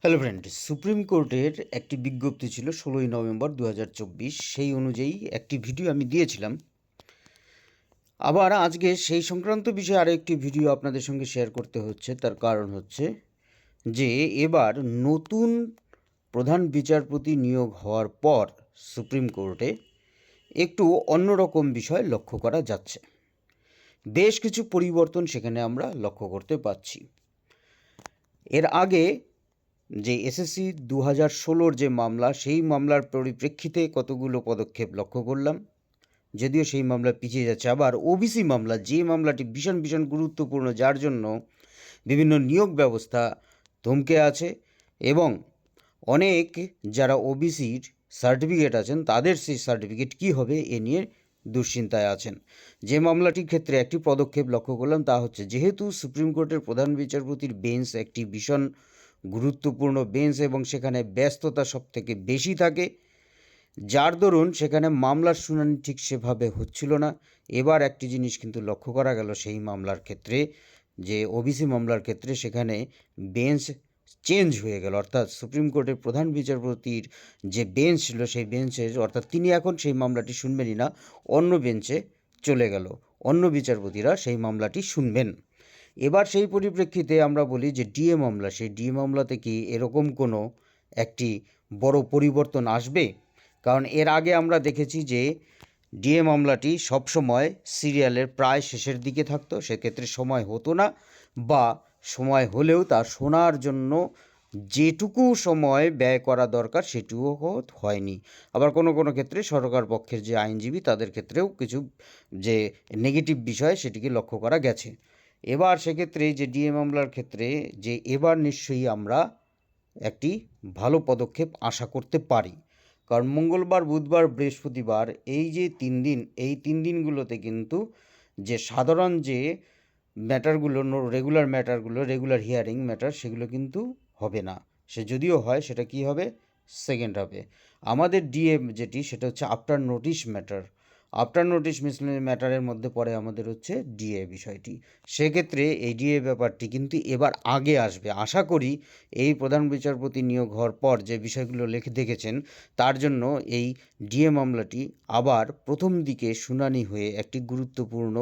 Hello friend, supreme কোর্টের একটি বিজ্ঞপ্তি ছিল 16ই নভেম্বর 2024। সেই অনুযায়ী একটি ভিডিও আমি দিয়েছিলাম। আবার আজকে সেই সংক্রান্ত বিষয়ে আরও একটি ভিডিও আপনাদের সঙ্গে শেয়ার করতে হচ্ছে। তার কারণ হচ্ছে যে এবার নতুন প্রধান বিচারপতি নিয়োগ হওয়ার পর সুপ্রিম কোর্টে একটু অন্যরকম বিষয় লক্ষ্য করা যাচ্ছে। বেশ কিছু পরিবর্তন সেখানে আমরা লক্ষ্য করতে পারছি। এর আগে যে এসএসসি 2016-র যে মামলা, সেই মামলার পরিপ্রেক্ষিতে কতগুলো পদক্ষেপ লক্ষ্য করলাম, যদিও সেই মামলা পিছিয়ে যাচ্ছে। আবার ওবিসি মামলা, যে মামলাটি ভীষণ ভীষণ গুরুত্বপূর্ণ, যার জন্য বিভিন্ন নিয়োগ ব্যবস্থা থমকে আছে এবং অনেক যারা ওবিসির সার্টিফিকেট আছেন তাদের সেই সার্টিফিকেট কী হবে এ নিয়ে দুশ্চিন্তায় আছেন। যে মামলাটির ক্ষেত্রে একটি পদক্ষেপ লক্ষ্য করলাম, তা হচ্ছে যেহেতু সুপ্রিম কোর্টের প্রধান বিচারপতির বেঞ্চ একটি ভীষণ গুরুত্বপূর্ণ বেঞ্চ এবং সেখানে ব্যস্ততা সবথেকে বেশি থাকে, যার দরুন সেখানে মামলার শুনানি ঠিক সেভাবে হচ্ছিল না। এবার একটি জিনিস কিন্তু লক্ষ্য করা গেল সেই মামলার ক্ষেত্রে, যে ওবিসি মামলার ক্ষেত্রে সেখানে বেঞ্চ চেঞ্জ হয়ে গেল, অর্থাৎ সুপ্রিম কোর্টের প্রধান বিচারপতির যে বেঞ্চ ছিল সেই বেঞ্চের, অর্থাৎ তিনি এখন সেই মামলাটি শুনবেনই না, অন্য বেঞ্চে চলে গেল, অন্য বিচারপতিরা সেই মামলাটি শুনবেন। এবার সেই পরিপ্রেক্ষিতে আমরা বলি যে ডিএ মামলা, সেই ডিএ মামলাতে কি এরকম কোনো একটি বড় পরিবর্তন আসবে? কারণ এর আগে আমরা দেখেছি যে ডিএ মামলাটি সবসময় সিরিয়ালের প্রায় শেষের দিকে থাকতো, সেক্ষেত্রে সময় হতো না, বা সময় হলেও তা শোনার জন্য যেটুকু সময় ব্যয় করা দরকার সেটুকু হয়নি। আবার কোনো কোনো ক্ষেত্রে সরকার পক্ষের যে আইনজীবী তাদের ক্ষেত্রেও কিছু যে নেগেটিভ বিষয় সেটিকে লক্ষ্য করা গেছে। এবার সেক্ষেত্রে যে ডিএ মামলার ক্ষেত্রে যে এবার নিশ্চয়ই আমরা একটি ভালো পদক্ষেপ আশা করতে পারি, কারণ মঙ্গলবার, বুধবার, বৃহস্পতিবার এই যে 3 দিন, এই 3 দিনগুলোতে কিন্তু যে সাধারণ যে ম্যাটারগুলো, রেগুলার ম্যাটারগুলো, রেগুলার হিয়ারিং ম্যাটার, সেগুলো কিন্তু হবে না। সে যদিও হয় সেটা কি হবে, সেকেন্ড হবে। আমাদের ডিএ যেটি, সেটা হচ্ছে after notice matter. After notice ম্যাটারের মধ্যে পড়ে আমাদের হচ্ছে ডিএ বিষয়টি। সেক্ষেত্রে এই ডিএ ব্যাপারটি কিন্তু এবার আগে আসবে। আশা করি এই প্রধান বিচারপতি নিয়োগ হওয়ার পর যে বিষয়গুলো দেখেছেন, তার জন্য এই ডিএ মামলাটি আবার প্রথম দিকে শুনানি হয়ে একটি গুরুত্বপূর্ণ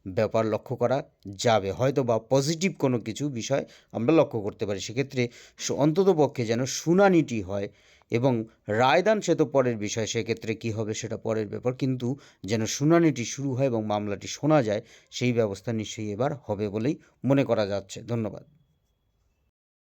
ব্যাপার লক্ষ্য করা যাবে, হয়তো বা পজিটিভ কোনো কিছু বিষয় আমরা লক্ষ্য করতে পারি। সেক্ষেত্রে অন্ততপক্ষে যেন শুনানিটি হয় এবং রায়দান সে তো পরের বিষয়, সেক্ষেত্রে কী হবে সেটা পরের ব্যাপার, কিন্তু যেন শুনানিটি শুরু হয় এবং মামলাটি শোনা যায়, সেই ব্যবস্থা নিশ্চয়ই এবার হবে বলেই মনে করা যাচ্ছে। ধন্যবাদ।